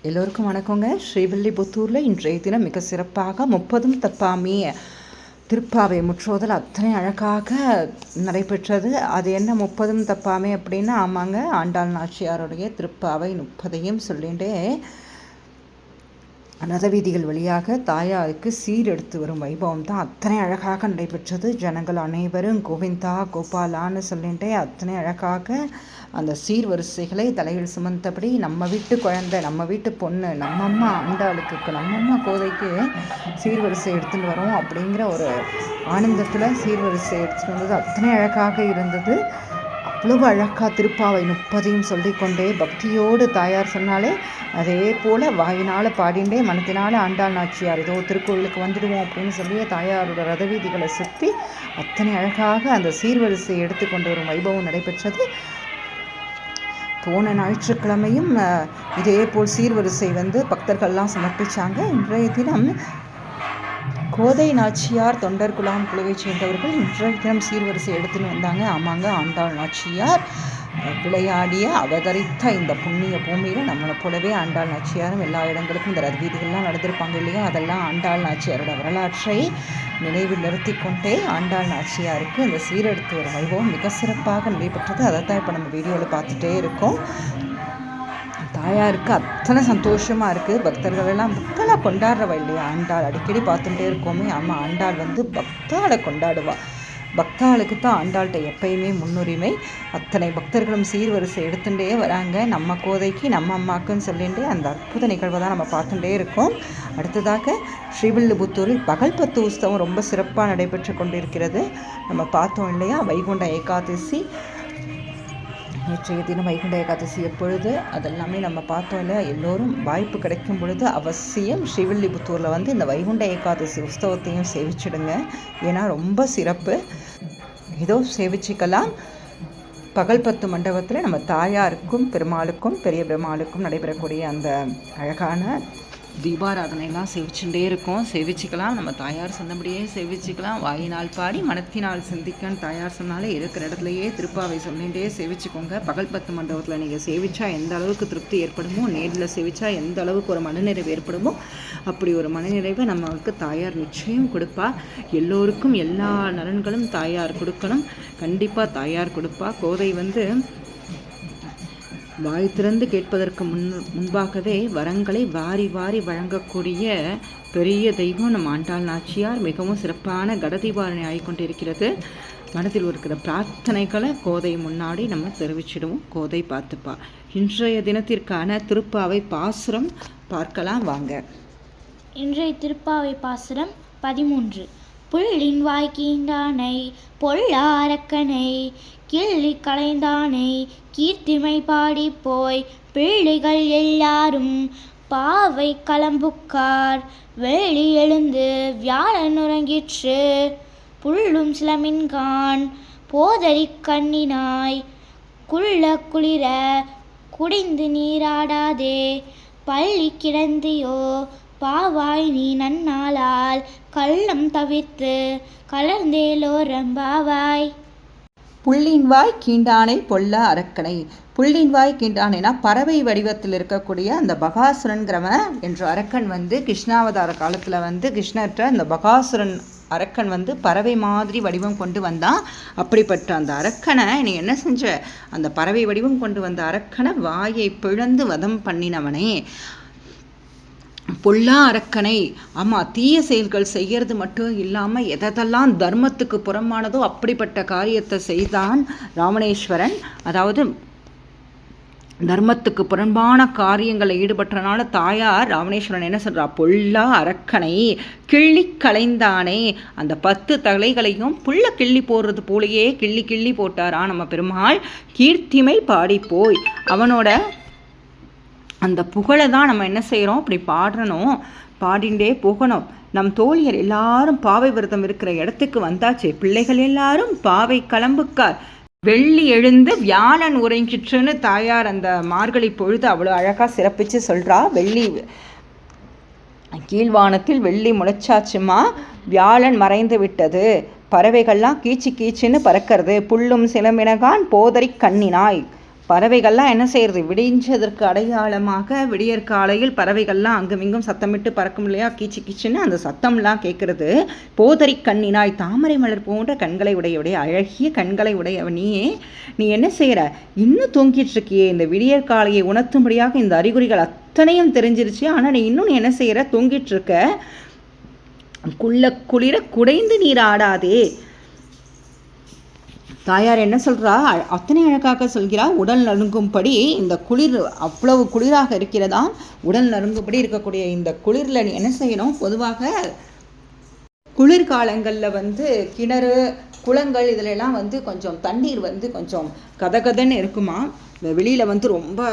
எல்லோருக்கும் வணக்கங்க. ஸ்ரீவில்லிபுத்தூரில் இன்றைய தினம் மிக சிறப்பாக 30ம் தப்பாமே திருப்பாவை முற்றோதல் அத்தனை அழகாக நடைபெற்றது. அது என்ன 30ம் தப்பாமே அப்படின்னா, ஆமாங்க, ஆண்டாள் நாச்சியாருடைய திருப்பாவை 30ஐயும் சொல்லிகிட்டே ரதவீதிகள் வழியாக தாயாருக்கு சீர் எடுத்து வரும் வைபவம் தான் அத்தனை அழகாக நடைபெற்றது. ஜனங்கள் அனைவரும் கோவிந்தா கோபாலான்னு சொல்லிகிட்டே அத்தனை அழகாக அந்த சீர் வரிசைகளை தலையில் சுமந்தபடி நம்ம வீட்டு குழந்தை, நம்ம வீட்டு பொண்ணு, நம்மம்மா ஆண்டாளுக்கு, நம்மம்மா கோதைக்கு சீர்வரிசை எடுத்துகிட்டு வரோம் அப்படிங்கிற ஒரு ஆனந்தத்தில் சீர்வரிசை எடுத்துகிட்டு வந்தது அத்தனை அழகாக இருந்தது. அவ்வளவு அழகாக திருப்பாவை 30ஐயும் சொல்லிக்கொண்டே பக்தியோடு தாயார் சொன்னாலே அதே போல் வாயினால் பாடிண்டே மனத்தினால் ஆண்டாள் நாச்சியார் ஏதோ திருக்கோவிலுக்கு வந்துடுவோம் அப்படின்னு சொல்லி தாயாரோட ரதவீதிகளை சுற்றி அத்தனை அழகாக அந்த சீர்வரிசை எடுத்துக்கொண்டு வரும் வைபவம் நடைபெற்றது. போன ஞாயிற்றுக்கிழமையும் இதே போல் சீர்வரிசை பக்தர்கள்லாம் சமர்ப்பித்தாங்க. இன்றைய தினம் கோதை நாச்சியார் தொண்டர் குலாம் குழுவை சேர்ந்தவர்கள் இன்றைய தினம் சீர்வரிசை எடுத்துன்னு வந்தாங்க. ஆமாங்க, ஆண்டாள் நாச்சியார் விளையாடிய அவதரித்த இந்த புண்ணிய பூமியில் நம்மளை போலவே ஆண்டாள் நாச்சியாரும் எல்லா இடங்களுக்கும் இந்த ரதவீதிகள்லாம் நடந்திருப்பாங்க இல்லையா, அதெல்லாம் ஆண்டாள் நாச்சியாரோட வரலாற்றை நினைவில் நிறுத்தி கொண்டே ஆண்டாள் நாச்சியாருக்கு இந்த சீரெடுத்து வரும் வைபவம் மிக சிறப்பாக நடைபெற்றது. அதை தான் இப்போ நம்ம வீடியோவில் பார்த்துட்டே இருக்கோம். தாயாருக்கு அத்தனை சந்தோஷமாக இருக்குது. பக்தர்கள் எல்லாம் பக்தனை கொண்டாடுறவா இல்லையா ஆண்டாள், அடிக்கடி பார்த்துட்டே இருக்கோமே. ஆமாம், ஆண்டாள் பக்தாளை கொண்டாடுவா. பக்தாளுக்கு தான் ஆண்டாள்கிட்ட எப்பயுமே முன்னுரிமை. அத்தனை பக்தர்களும் சீர்வரிசை எடுத்துகிட்டே வராங்க. நம்ம கோதைக்கு, நம்ம அம்மாக்குன்னு சொல்லிட்டு அந்த அற்புத நிகழ்வை தான் நம்ம பார்த்துட்டே இருக்கோம். அடுத்ததாக ஸ்ரீவில்லிபுத்தூரில் பகல்பத்து உற்சவம் ரொம்ப சிறப்பாக நடைபெற்று கொண்டிருக்கிறது. நம்ம பார்த்தோம் இல்லையா, வைகுண்ட ஏகாதசி நேற்றைய தினம் வைகுண்ட ஏகாதசி எப்பொழுது அதெல்லாமே நம்ம பார்த்தோம் இல்லையா. எல்லோரும் வாய்ப்பு கிடைக்கும் பொழுது அவசியம் ஸ்ரீவில்லிபுத்தூரில் இந்த வைகுண்ட ஏகாதசி உற்சவத்தையும் சேவிச்சிடுங்க. ஏன்னா ரொம்ப சிறப்பு. ஏதோ சேவிச்சிக்கலாம். பகல்பத்து மண்டபத்தில் நம்ம தாயாருக்கும் பெருமாளுக்கும் பெரிய பெருமாளுக்கும் நடைபெறக்கூடிய அந்த அழகான தீபாராதனைலாம் சேவிச்சுட்டே இருக்கோம். சேவிச்சிக்கலாம். நம்ம தாயார் சொன்னபடியே சேவிச்சிக்கலாம். வாயினால் பாடி மனத்தினால் சிந்திக்கன்னு தாயார் சொன்னாலே இருக்கிற இடத்துலையே திருப்பாவை சொல்லிகிட்டே சேவிச்சுக்கோங்க. பகல்பத்து மண்டபத்தில் நீங்கள் சேவிச்சா எந்த அளவுக்கு திருப்தி ஏற்படுமோ, நேரில் சேவிச்சா எந்த அளவுக்கு ஒரு மனநிறைவு ஏற்படுமோ, அப்படி ஒரு மனநிறைவை நம்மளுக்கு தாயார் நிச்சயம் கொடுப்பா. எல்லோருக்கும் எல்லா நலன்களும் தாயார் கொடுக்கணும். கண்டிப்பாக தாயார் கொடுப்பா. கோதை வாய் திறந்து கேட்பதற்கு முன்பாகவே வரங்களை வாரி வாரி வழங்கக்கூடிய பெரிய தெய்வம் நம்ம ஆண்டாள் நாச்சியார். மிகவும் சிறப்பான கடதீபாரணை ஆகிக்கொண்டிருக்கிறது. மனதில் இருக்கிற பிரார்த்தனைகளை கோதை முன்னாடி நம்ம தெரிவிச்சிடுவோம். கோதை பார்த்துப்பா. இன்றைய தினத்திற்கான திருப்பாவை பாசுரம் பார்க்கலாம் வாங்க. இன்றைய திருப்பாவை பாசுரம் 13. புள்ளின் வாய்க்கீண்டானை பொல்லாரக்கனை கிள்ளி களைந்தானை கீர்த்திமை பாடி போய் பிள்ளைகள் எல்லாரும் பாவை களம்புக்கார் வெள்ளி எழுந்து வியாழன் உறங்கிற்று புள்ளும் சிலமின்கான் போதறி கண்ணினாய் குள்ள குளிர குடிந்து நீராடாதே பள்ளி கிடந்தியோ பாவாய் நீ நன்னாளால் கள்ளம் தவிர்த்து கலர்ந்தேலோரம்பாவாய். புள்ளின் வாய் கீண்டானை பொல்ல அரக்கனை. புள்ளின் வாய் கீண்டானைனா பறவை வடிவத்தில் இருக்கக்கூடிய அந்த பகாசுரன்கிறவன் என்ற அரக்கன் கிருஷ்ணாவதார காலத்தில் கிருஷ்ணர்கிட்ட அந்த பகாசுரன் அரக்கன் பறவை மாதிரி வடிவம் கொண்டு வந்தான். அப்படிப்பட்ட அந்த அரக்கனை நீ என்ன செஞ்ச, அந்த பறவை வடிவம் கொண்டு வந்த அரக்கனை வாயை பிளந்து வதம் பண்ணினவனே. பொல்லா அரக்கனை. ஆமாம், தீய செயல்கள் செய்கிறது மட்டும் இல்லாமல் எதெல்லாம் தர்மத்துக்கு புறமானதோ அப்படிப்பட்ட காரியத்தை செய்தான் ராவணேஸ்வரன். அதாவது தர்மத்துக்கு புறம்பான காரியங்களை ஈடுபட்டனால தாயார் ராவணேஸ்வரன் என்ன சொல்றா, பொல்லா அரக்கனை கிள்ளி களைந்தானே. அந்த 10 தலைகளையும் புள்ள கிள்ளி போடுறது போலேயே கிள்ளி கிள்ளி போட்டாரா நம்ம பெருமாள். கீர்த்திமை பாடி போய் அவனோட அந்த புகழை தான் நம்ம என்ன செய்கிறோம், அப்படி பாடணும், பாடிண்டே போகணும். நம் தோழியர் எல்லாரும் பாவை விரதம் இருக்கிற இடத்துக்கு வந்தாச்சு. பிள்ளைகள் எல்லாரும் பாவை களம்புக்கார் வெள்ளி எழுந்து வியாழன் உறங்கிற்றுன்னு தாயார் அந்த மார்கழி பொழுது அவ்வளோ அழகாக சிறப்பித்து சொல்கிறா. வெள்ளி கீழ்வானத்தில் வெள்ளி முளைச்சாச்சுமா, வியாழன் மறைந்து விட்டது, பறவைகள்லாம் கீச்சு கீச்சுன்னு பறக்கிறது, புல்லும் சிலம்பினகான் போதறி கண்ணினாய் பறவைகள்லாம் என்ன செய்கிறது, விடிஞ்சதற்கு அடையாளமாக விடியற் காலையில் பறவைகள்லாம் அங்குமிங்கும் சத்தமிட்டு பறக்கும் இல்லையா, கீச்சு கீச்சுன்னு அந்த சத்தம்லாம் கேட்குறது. போதரி கண்ணினாய் தாமரை மலர் போன்ற கண்களை உடையவுடைய அழகிய கண்களை உடையவ நீ என்ன செய்கிற, இன்னும் தூங்கிட்டு இருக்கியே. இந்த விடியற் காலையை உணர்த்தும்படியாக இந்த அறிகுறிகள் அத்தனையும் தெரிஞ்சிருச்சு, ஆனால் நீ இன்னும் என்ன செய்கிற, தூங்கிட்டு இருக்க. குளிர குடைந்து நீர் ஆடாதே. தாயார் என்ன சொல்கிறா, அத்தனை அழகாக சொல்கிறா. உடல் நடுங்கும்படி இந்த குளிர் அவ்வளவு குளிராக இருக்கிறதா, உடல் நடுங்கும்படி இருக்கக்கூடிய இந்த குளிரில் நீ என்ன செய்யணும், பொதுவாக குளிர்காலங்களில் கிணறு குளங்கள் இதிலெல்லாம் கொஞ்சம் தண்ணீர் கொஞ்சம் கதகதன்னு இருக்குமா. வெளியில் ரொம்ப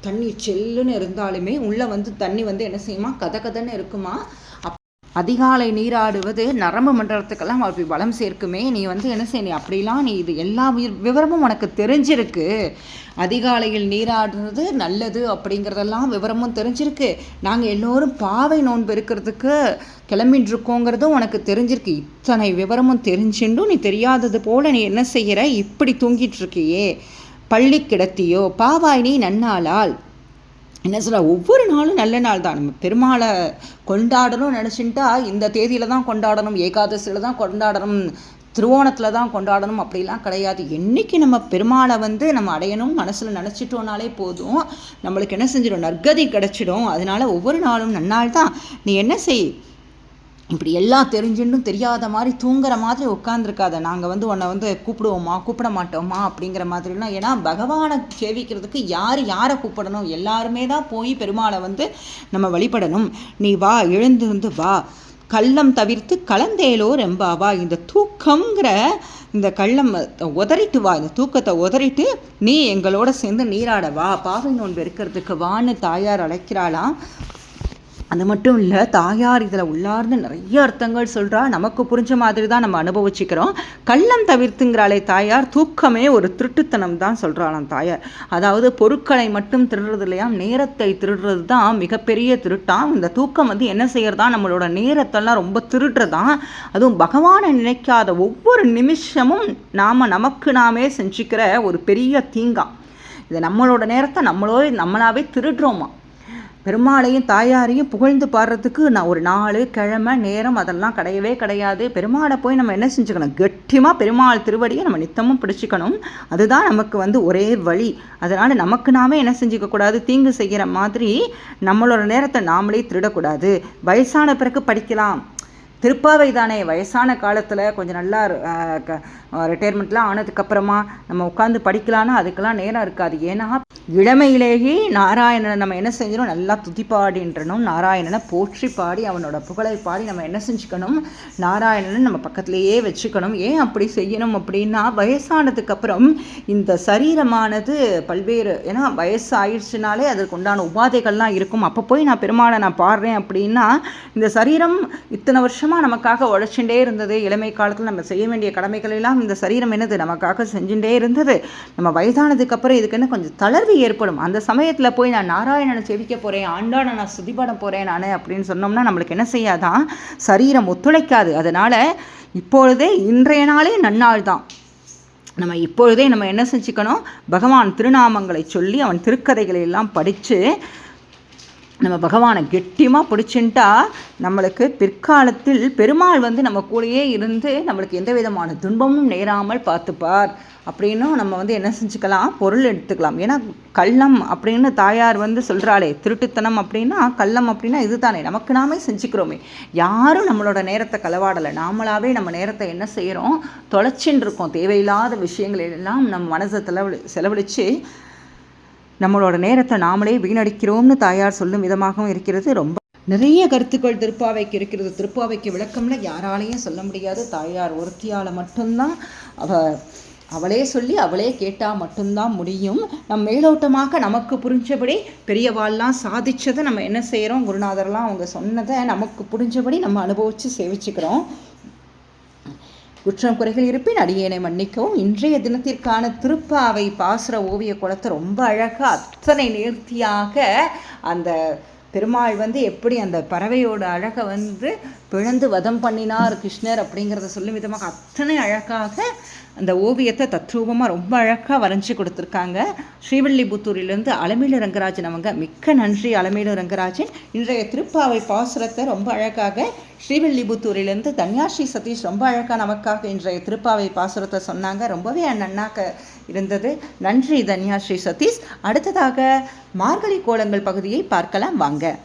தண்ணி செல்லுன்னு இருந்தாலுமே உள்ளே தண்ணி என்ன செய்யுமா, கதகதன்னு இருக்குமா. அதிகாலை நீராடுவது நரம்பு மண்டலத்துக்கெல்லாம் அப்படி பலம் சேர்க்குமே. நீ என்ன செய்ய, அப்படிலாம் நீ இது எல்லா விவரமும் உனக்கு தெரிஞ்சிருக்கு. அதிகாலையில் நீராடுறது நல்லது அப்படிங்கிறதெல்லாம் விவரமும் தெரிஞ்சிருக்கு. நாங்கள் எல்லோரும் பாவை நோன்பு இருக்கிறதுக்கு கிளம்பின்னு இருக்கோங்கிறதும் உனக்கு தெரிஞ்சிருக்கு. இத்தனை விவரமும் தெரிஞ்சுண்டும் நீ தெரியாதது போல் நீ என்ன செய்கிற, இப்படி தூங்கிட்டு இருக்கியே. பள்ளி கிடத்தியோ பாவாய் நீ நன்னாளால். என்ன சொல்ல, ஒவ்வொரு நாளும் நல்ல நாள் தான். நம்ம பெருமாளை கொண்டாடணும்னு நினச்சிட்டா இந்த தேதியில் தான் கொண்டாடணும், ஏகாதசியில் தான் கொண்டாடணும், திருவோணத்தில் தான் கொண்டாடணும் அப்படிலாம் கிடையாது. என்றைக்கு நம்ம பெருமாளை நம்ம அடையணும் மனசில் நினச்சிட்டோனாலே போதும், நம்மளுக்கு என்ன செஞ்சிடும், நற்கதி கிடச்சிடும். அதனால் ஒவ்வொரு நாளும் நன்னாள் தான். நீ என்ன செய், இப்படி எல்லாம் தெரிஞ்சுட்டும் தெரியாத மாதிரி தூங்குற மாதிரி உட்காந்துருக்காத. நாங்கள் உன்னை கூப்பிடுவோமா கூப்பிட மாட்டோமா அப்படிங்கிற மாதிரிலாம். ஏன்னா பகவானை சேவிக்கிறதுக்கு யாரை கூப்பிடணும், எல்லாருமே தான் போய் பெருமாளை நம்ம வழிபடணும். நீ வா, எழுந்து வா, கள்ளம் தவிர்த்து கலந்தேலோ ரெம்பாவா. இந்த தூக்கங்கிற இந்த கள்ளம் உதறிட்டு வா, இந்த தூக்கத்தை உதறிட்டு நீ எங்களோட சேர்ந்து நீராட வா, பாவை நோன்பு இருக்கிறதுக்கு வான்னு தாயார் அழைக்கிறாளாம். அது மட்டும் இல்லை, தாயார் இதில் உள்ளார்ந்து நிறைய அர்த்தங்கள் சொல்கிறா. நமக்கு புரிஞ்ச மாதிரி தான் நம்ம அனுபவிச்சுக்கிறோம். கள்ளம் தவிர்த்துங்கிறாளே தாயார், தூக்கமே ஒரு திருட்டுத்தனம் தான் சொல்கிறாளாம் தாயார். அதாவது பொருட்களை மட்டும் திருடுறது இல்லையா, நேரத்தை திருடுறது தான் மிகப்பெரிய திருட்டாம். இந்த தூக்கம் என்ன செய்யறதா, நம்மளோட நேரத்தெல்லாம் ரொம்ப திருடுறதான். அதுவும் பகவானை நினைக்காத ஒவ்வொரு நிமிஷமும் நமக்கு நாமே செஞ்சுக்கிற ஒரு பெரிய தீங்கா. இது நம்மளோட நேரத்தை நம்மளாவே திருடுறோமா. பெருமாளையும் தாயாரையும் புகழ்ந்து பாடுறதுக்கு ஒரு நாள் கிழமை நேரம் அதெல்லாம் கிடையவே கிடையாது. பெருமாளை போய் நம்ம என்ன செஞ்சுக்கணும், கெட்டியமாக பெருமாள் திருவடியை நம்ம நித்தமும் பிடிச்சிக்கணும். அதுதான் நமக்கு ஒரே வழி. அதனால் நமக்கு நாமே என்ன செஞ்சுக்கக்கூடாது, தீங்கு செய்கிற மாதிரி நம்மளோட நேரத்தை நாமளே திருடக்கூடாது. வயசான பிறகு படிக்கலாம், திருப்பாவை தானே, வயசான காலத்தில் கொஞ்சம் நல்லா ரிட்டையர்மெண்ட்லாம் ஆனதுக்கப்புறமா நம்ம உட்காந்து படிக்கலான்னா அதுக்கெல்லாம் நேரம் இருக்காது. ஏன்னா இளமையிலேயே நாராயணனை நம்ம என்ன செஞ்சிடும், நல்லா துதிப்பாடின்றணும். நாராயணனை போற்றி பாடி அவனோட புகழை பாடி நம்ம என்ன செஞ்சுக்கணும், நாராயணனை நம்ம பக்கத்துலேயே வச்சுக்கணும். ஏன் அப்படி செய்யணும் அப்படின்னா, வயசானதுக்கப்புறம் இந்த சரீரமானது பல்வேறு, ஏன்னா வயசு ஆயிடுச்சுனாலே அதுக்கு உண்டான உபாதைகள்லாம் இருக்கும். அப்போ போய் நான் பெருமாளை நான் பாடுறேன் அப்படின்னா, இந்த சரீரம் இத்தனை வருஷமாக நமக்காக உழைச்சுட்டே இருந்தது. இளமை காலத்தில் நம்ம செய்ய வேண்டிய கடமைகளெல்லாம் இந்த சரீரம் என்னது நமக்காக செஞ்சுட்டே இருந்தது. நம்ம வயதானதுக்கப்புறம் இதுக்கு என்ன கொஞ்சம் தளர்வு ஏற்படும். அந்த சமயத்தில் போய் நான் நாராயணனை செவிக்க போகிறேன், ஆண்டானை நான் சுதிபாட போகிறேன் நான் அப்படின்னு சொன்னோம்னா நம்மளுக்கு என்ன செய்யாதான், சரீரம் ஒத்துழைக்காது. அதனால் இப்பொழுதே இன்றைய நாளே நன்னாள் தான். நம்ம இப்பொழுதே நம்ம என்ன செஞ்சுக்கணும், பகவான் திருநாமங்களை சொல்லி அவன் திருக்கதைகளை எல்லாம் படித்து நம்ம பகவானை கெட்டியமாக பிடிச்சுட்டா நம்மளுக்கு பிற்காலத்தில் பெருமாள் நம்ம கூடயே இருந்து நம்மளுக்கு எந்த விதமான துன்பமும் நேராமல் பார்த்துப்பார் அப்படின்னும் நம்ம என்ன செஞ்சுக்கலாம், பொருள் எடுத்துக்கலாம். ஏன்னா கள்ளம் அப்படின்னு தாயார் சொல்கிறாளே, திருட்டுத்தனம் அப்படின்னா கள்ளம் அப்படின்னா இது தானே, நமக்கு நாமே செஞ்சுக்கிறோமே. யாரும் நம்மளோட நேரத்தை களவாடலை, நாமளாவே நம்ம நேரத்தை என்ன செய்கிறோம், தொலைச்சின்னு இருக்கோம். தேவையில்லாத விஷயங்களெல்லாம் நம்ம மனசை செலவழித்து நம்மளோட நேரத்தை நாமளே வீணடிக்கிறோம்னு தாயார் சொல்லும் விதமாகவும் இருக்கிறது. ரொம்ப நிறைய கருத்துக்கள் திருப்பாவைக்கு இருக்கிறது. திருப்பாவைக்கு விளக்கம்ல யாராலையும் சொல்ல முடியாது, தாயார் ஒருத்தியால் மட்டும்தான். அவளே சொல்லி அவளே கேட்டால் மட்டும்தான் முடியும். மேலோட்டமாக நமக்கு புரிஞ்சபடி பெரியவாள்லாம் சாதிச்சதை நம்ம என்ன செய்கிறோம், குருநாதர்லாம் அவங்க சொன்னதை நமக்கு புரிஞ்சபடி நம்ம அனுபவித்து சேவிச்சுக்கிறோம். குற்றம் குறைகள் இருப்பின் அடியேனை மன்னிக்கவும். இன்றைய தினத்திற்கான திருப்பாவை பாசுர ஓவிய குளத்தை ரொம்ப அழகாக அத்தனை நேர்த்தியாக அந்த பெருமாள் எப்படி அந்த பறவையோட அழகை பிளந்து வதம் பண்ணினார் கிருஷ்ணர் அப்படிங்கிறத சொல்லும் விதமாக அத்தனை அழகாக அந்த ஓவியத்தை தத்ரூபமாக ரொம்ப அழகாக வரைஞ்சி கொடுத்துருக்காங்க. ஸ்ரீவில்லிபுத்தூரிலிருந்து அலமேலு ரங்கராஜன் அவங்க. மிக்க நன்றி அலமேலு ரங்கராஜன். இன்றைய திருப்பாவை பாசுரத்தை ரொம்ப அழகாக ஸ்ரீவில்லிபுத்தூரிலிருந்து தன்யாஸ்ரீ சதீஷ் ரொம்ப அழகாக நமக்காக இன்றைய திருப்பாவை பாசுரத்தை சொன்னாங்க. ரொம்பவே நன்னாக்க இருந்தது. நன்றி தன்யாஸ்ரீ சதீஷ். அடுத்ததாக மார்கழி கோலங்கள் பகுதியை பார்க்கலாம் வாங்க.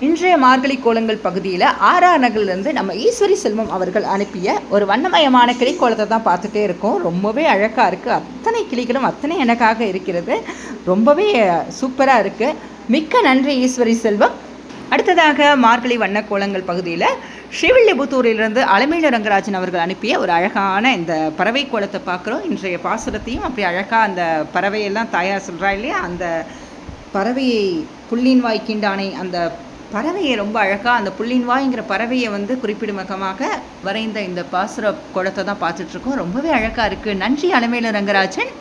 இன்றைய மார்கழி கோலங்கள் பகுதியில் ஆர்ஆர் நகர்லேருந்து நம்ம ஈஸ்வரி செல்வம் அவர்கள் அனுப்பிய ஒரு வண்ணமயமான கிளிக்கோலத்தை தான் பார்த்துட்டே இருக்கோம். ரொம்பவே அழகாக இருக்குது. அத்தனை கிளிகளும் அத்தனை எனக்காக இருக்கிறது. ரொம்பவே சூப்பராக இருக்குது. மிக்க நன்றி ஈஸ்வரி செல்வம். அடுத்ததாக மார்கழி வண்ண கோலங்கள் பகுதியில் ஸ்ரீவில்லிபுத்தூரிலிருந்து அலமேலு ரங்கராஜன் அவர்கள் அனுப்பிய ஒரு அழகான இந்த பறவை கோலத்தை பார்க்குறோம். இன்றைய பாசுரத்தையும் அப்படி அழகாக அந்த பறவையெல்லாம் தாயார் சொல்கிறா இல்லையா, அந்த பறவையை புள்ளின் வாய் கீண்டானை, அந்த பறவையை ரொம்ப அழகாக அந்த புள்ளின் வாய்ங்கிற பறவையை குறிப்பிடும் முகமாக வரைந்த இந்த பாசுர கோலத்தை தான் பார்த்துட்ருக்கோம். ரொம்பவே அழகாக இருக்குது. நன்றி அலமேலு ரங்கராஜன்.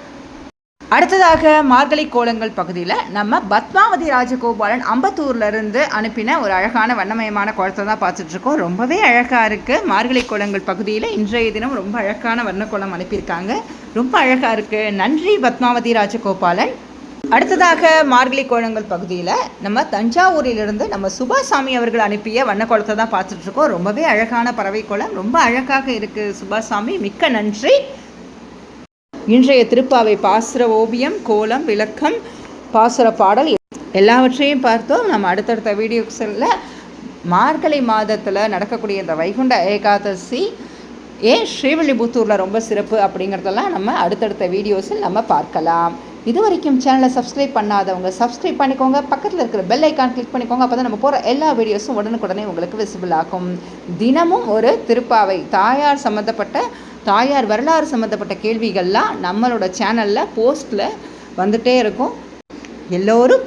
அடுத்ததாக மார்கழி கோலங்கள் பகுதியில் நம்ம பத்மாவதி ராஜகோபாலன் அம்பத்தூர்லேருந்து அனுப்பின ஒரு அழகான வண்ணமயமான கோலத்தை தான் பார்த்துட்ருக்கோம். ரொம்பவே அழகாக இருக்குது. மார்கழி கோலங்கள் பகுதியில் இன்றைய தினம் ரொம்ப அழகான வண்ணக்கோலம் அனுப்பியிருக்காங்க. ரொம்ப அழகாக இருக்குது. நன்றி பத்மாவதி ராஜகோபாலன். அடுத்ததாக மார்கழி கோலங்கள் பகுதியில் நம்ம தஞ்சாவூரிலிருந்து நம்ம சுபாசாமி அவர்கள் அனுப்பிய வண்ணக்கோலத்தை தான் பார்த்துட்ருக்கோம். ரொம்பவே அழகான பறவை கோலம். ரொம்ப அழகாக இருக்குது சுபாசாமி. மிக்க நன்றி. இன்றைய திருப்பாவை பாசுர ஓவியம், கோலம், விளக்கம், பாசுர பாடல் எல்லாவற்றையும் பார்த்தோம். நம்ம அடுத்தடுத்த வீடியோஸில் மார்கழி மாதத்தில் நடக்கக்கூடிய இந்த வைகுண்ட ஏகாதசி ஏன் ஸ்ரீவில்லிபுத்தூரில் ரொம்ப சிறப்பு அப்படிங்கிறதெல்லாம் நம்ம அடுத்தடுத்த வீடியோஸில் நம்ம பார்க்கலாம். இது வரைக்கும் சேனலை சப்ஸ்கிரைப் பண்ணாதவங்க சப்ஸ்கிரைப் பண்ணிக்கோங்க. பக்கத்தில் இருக்கிற பெல் ஐக்கான் கிளிக் பண்ணிக்கோங்க. அப்போ தான் நம்ம போகிற எல்லா வீடியோஸும் உடனுக்குடனே உங்களுக்கு விசிபிள் ஆகும். தினமும் ஒரு திருப்பாவை தாயார் சம்மந்தப்பட்ட, தாயார் வரலாறு சம்மந்தப்பட்ட கேள்விகள்லாம் நம்மளோட சேனலில் போஸ்ட்டில் வந்துகிட்டே இருக்கும். எல்லோரும்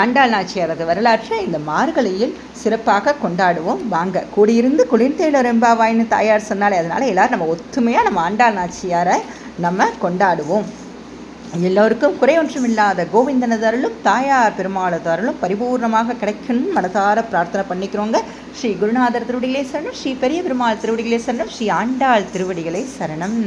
ஆண்டாள் நாச்சியாரது வரலாற்றை இந்த மார்கழியில் சிறப்பாக கொண்டாடுவோம். வாங்க. கூடியிருந்து குளிர்ந்தேழ ரெம்பாவாய்னு தாயார் சொன்னாலே, அதனால் எல்லோரும் நம்ம ஒத்துமையாக நம்ம ஆண்டாள் நாச்சியாரை நம்ம கொண்டாடுவோம். எல்லோருக்கும் குறையொன்றுமில்லாத கோவிந்தனது அருளும் தாயார் பெருமாளது அருளும் பரிபூர்ணமாக கிடைக்கும் மனதார பிரார்த்தனை பண்ணிக்கிறோங்க. ஸ்ரீ குருநாதர் திருவடிகளே சரணம். ஸ்ரீ பெரிய பெருமாள் திருவடிகளே சரணம். ஸ்ரீ ஆண்டாள் திருவடிகளே சரணம்.